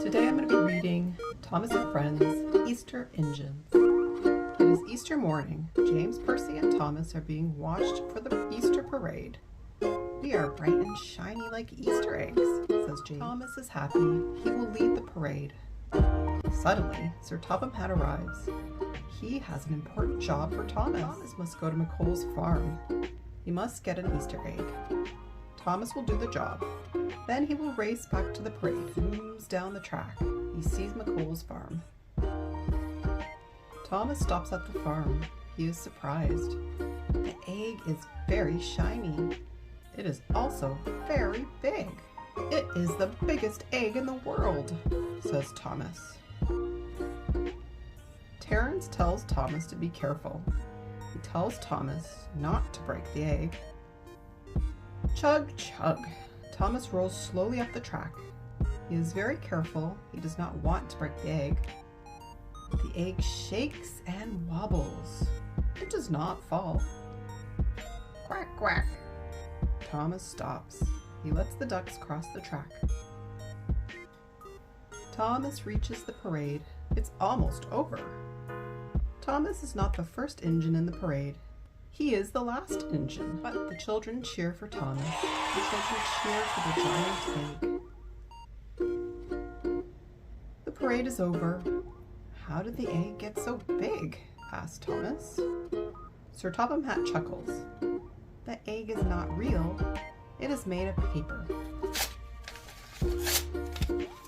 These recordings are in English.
Today I'm going to be reading Thomas and Friends Easter Engines. It is Easter morning. James, Percy, and Thomas are being washed for the Easter parade. "We are bright and shiny like Easter eggs," says James. Thomas is happy. He will lead the parade. Suddenly, Sir Topham Hatt arrives. He has an important job for Thomas. Thomas must go to McColl's farm. He must get an Easter egg. Thomas will do the job. Then he will race back to the parade. Zooms down the track. He sees McColl's farm. Thomas stops at the farm. He is surprised. The egg is very shiny. It is also very big. "It is the biggest egg in the world," says Thomas. Terence tells Thomas to be careful. He tells Thomas not to break the egg. Chug, chug. Thomas rolls slowly up the track. He is very careful. He does not want to break the egg. The egg shakes and wobbles. It does not fall. Quack, quack. Thomas stops. He lets the ducks cross the track. Thomas reaches the parade. It's almost over. Thomas is not the first engine in the parade. He is the last engine. But the children cheer for Thomas. The children cheer for the giant egg. The parade is over. "How did the egg get so big?" asks Thomas. Sir Topham Hatt chuckles. "The egg is not real. It is made of paper."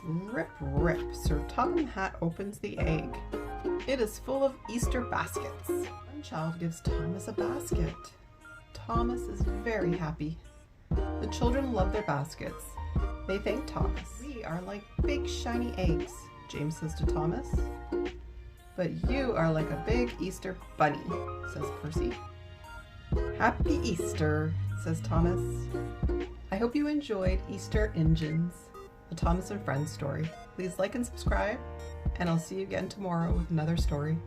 Rip, rip. Sir Topham Hatt opens the egg. It is full of Easter baskets. One child gives Thomas a basket. Thomas is very happy. The children love their baskets. They thank Thomas. "We are like big shiny eggs," James says to Thomas. "But you are like a big Easter bunny," says Percy. "Happy Easter," says Thomas. I hope you enjoyed Easter Engines, the Thomas and Friends story. Please like and subscribe, and I'll see you again tomorrow with another story.